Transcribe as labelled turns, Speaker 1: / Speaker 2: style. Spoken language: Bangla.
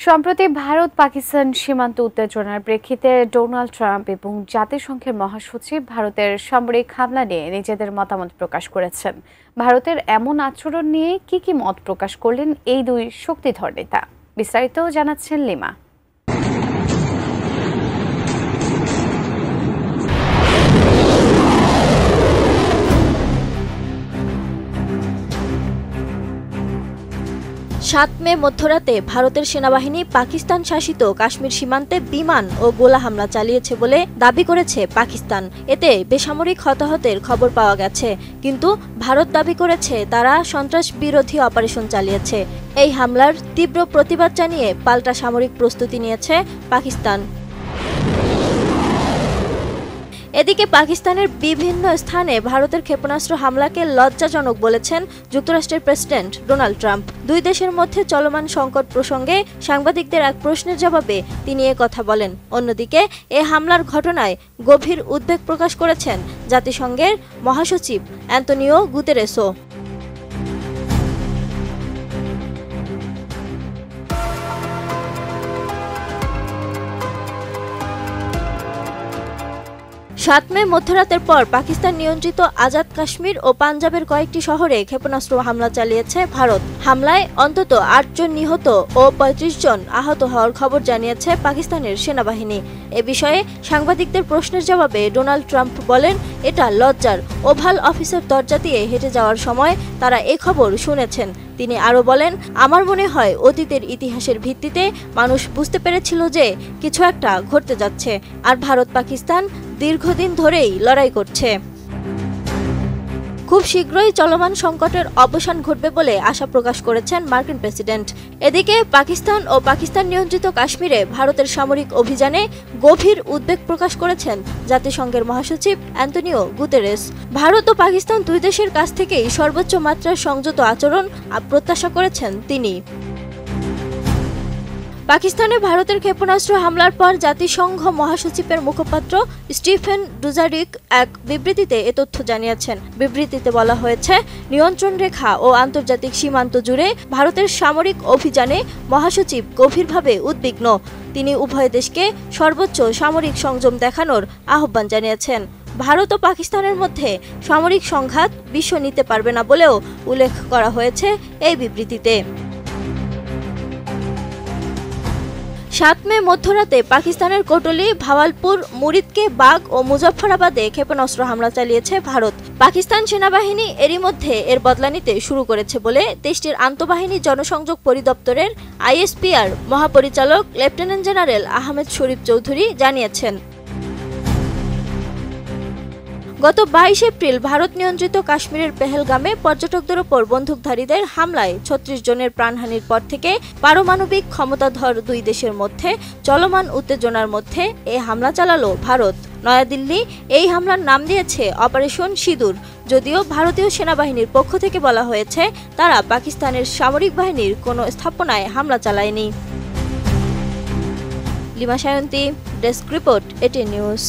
Speaker 1: সম্প্রতি ভারত পাকিস্তান সীমান্ত উত্তেজনার প্রেক্ষিতে ডোনাল্ড ট্রাম্প এবং জাতিসংঘের মহাসচিব ভারতের সামরিক হামলা নিয়ে নিজেদের মতামত প্রকাশ করেছেন। ভারতের এমন আচরণ নিয়ে কি মত প্রকাশ করলেন এই দুই শক্তিধর নেতা, বিস্তারিত জানাচ্ছেন লিমা।
Speaker 2: সাত মে মধ্যরাতে ভারতের সেনাবাহিনী পাকিস্তান শাসিত কাশ্মীর সীমান্তে বিমান ও গোলা হামলা চালিয়েছে বলে দাবি করেছে পাকিস্তান। এতে বেসামরিক হতাহতের খবর পাওয়া গেছে, কিন্তু ভারত দাবি করেছে তারা সন্ত্রাস বিরোধী অপারেশন চালিয়েছে। এই হামলার তীব্র প্রতিবাদ জানিয়ে পাল্টা সামরিক প্রস্তুতি নিয়েছে পাকিস্তান। এদিকে পাকিস্তানের বিভিন্ন স্থানে ভারতের ক্ষেপণাস্ত্র হামলাকে লজ্জাজনক বলেছেন যুক্তরাষ্ট্রের প্রেসিডেন্ট ডোনাল্ড ট্রাম্প। দুই দেশের মধ্যে চলমান সংকট প্রসঙ্গে সাংবাদিকদের এক প্রশ্নের জবাবে তিনি কথা বলেন। অন্যদিকে এ হামলার ঘটনায় গভীর উদ্বেগ প্রকাশ করেছেন জাতিসংঘের মহাসচিব অ্যান্তনিও গুতেরেসও। সাত মে মধ্যরাতের পর পাকিস্তান নিয়ন্ত্রিত আজাদ কাশ্মীর ও পাঞ্জাবের কয়েকটি শহরে ক্ষেপণাস্ত্র হামলা চালিয়েছে ভারত। হামলায় অন্তত ৮ জন নিহত ও ৩৫ জন আহত হওয়ার খবর জানিয়েছে পাকিস্তানের সেনাবাহিনী। এ বিষয়ে সাংবাদিকদের প্রশ্নের জবাবে ডোনাল্ড ট্রাম্প বলেন, এটা লজ্জার। ওভাল অফিসের দরজা দিয়ে হেঁটে যাওয়ার সময় তারা এ খবর শুনেছেন। তিনি আরও বলেন, আমার মনে হয় অতীতের ইতিহাসের ভিত্তিতে মানুষ বুঝতে পেরেছিল যে কিছু একটা ঘটতে যাচ্ছে, আর ভারত পাকিস্তান দীর্ঘদিন ধরেই লড়াই করছে। খুব শীঘ্রই চলমান সংকটের অবসান ঘটবে বলে আশা প্রকাশ করেছেন মার্কিন প্রেসিডেন্ট। এদিকে পাকিস্তান ও পাকিস্তান নিয়ন্ত্রিত কাশ্মীরে ভারতের সামরিক অভিযানে গভীর উদ্বেগ প্রকাশ করেছেন জাতিসংঘের মহাসচিব অ্যান্তনিও গুতেরেস। ভারত ও পাকিস্তান দুই দেশের কাছ থেকেই সর্বোচ্চ মাত্রার সংযত আচরণ প্রত্যাশা করেছেন তিনি। পাকিস্তানে ভারতের ক্ষেপণাস্ত্র হামলার পর জাতিসংঘ মহাসচিবের মুখপাত্র স্টিফেন ডুজারিক এক বিবৃতিতে এ তথ্য জানিয়েছেন। বিবৃতিতে বলা হয়েছে, নিয়ন্ত্রণ রেখা ও আন্তর্জাতিক সীমান্ত জুড়ে ভারতের সামরিক অভিযানে মহাসচিব গভীরভাবে উদ্বিগ্ন। তিনি উভয় দেশকে সর্বোচ্চ সামরিক সংযম দেখানোর আহ্বান জানিয়েছেন। ভারত ও পাকিস্তানের মধ্যে সামরিক সংঘাত বিশ্ব নিতে পারবে না বলেও উল্লেখ করা হয়েছে এই বিবৃতিতে। 7 মে মধ্যরাতে পাকিস্তানের কোটলি, ভাওয়ালপুর, মুরিদকে বাগ ও মুজফ্ফরাবাদে ক্ষেপণাস্ত্র হামলা চালিয়েছে ভারত। পাকিস্তান সেনাবাহিনী এরই মধ্যে এর বদলা নিতে শুরু করেছে বলে দেশটির আন্তঃবাহিনী জনসংযোগ পরিদপ্তরের ISPR মহাপরিচালক লেফটেন্যান্ট জেনারেল আহমেদ শরীফ চৌধুরী জানিয়েছেন। গত 22 এপ্রিল ভারত নিয়ন্ত্রিত কাশ্মীরের পেহেলগামে পর্যটকদের ওপর বন্দুকধারীদের হামলায় 36 জনের প্রাণহানির পর থেকে পারমাণবিক ক্ষমতাধর দুই দেশের মধ্যে চলমান উত্তেজনার মধ্যে এই হামলা চালালো ভারত। নয়াদিল্লি এই হামলার নাম দিয়েছে অপারেশন সিঁদুর। যদিও ভারতীয় সেনাবাহিনীর পক্ষ থেকে বলা হয়েছে তারা পাকিস্তানের সামরিক বাহিনীর কোনো স্থাপনায় হামলা চালায়নি। Lima Sayanti, desk report, ATN news.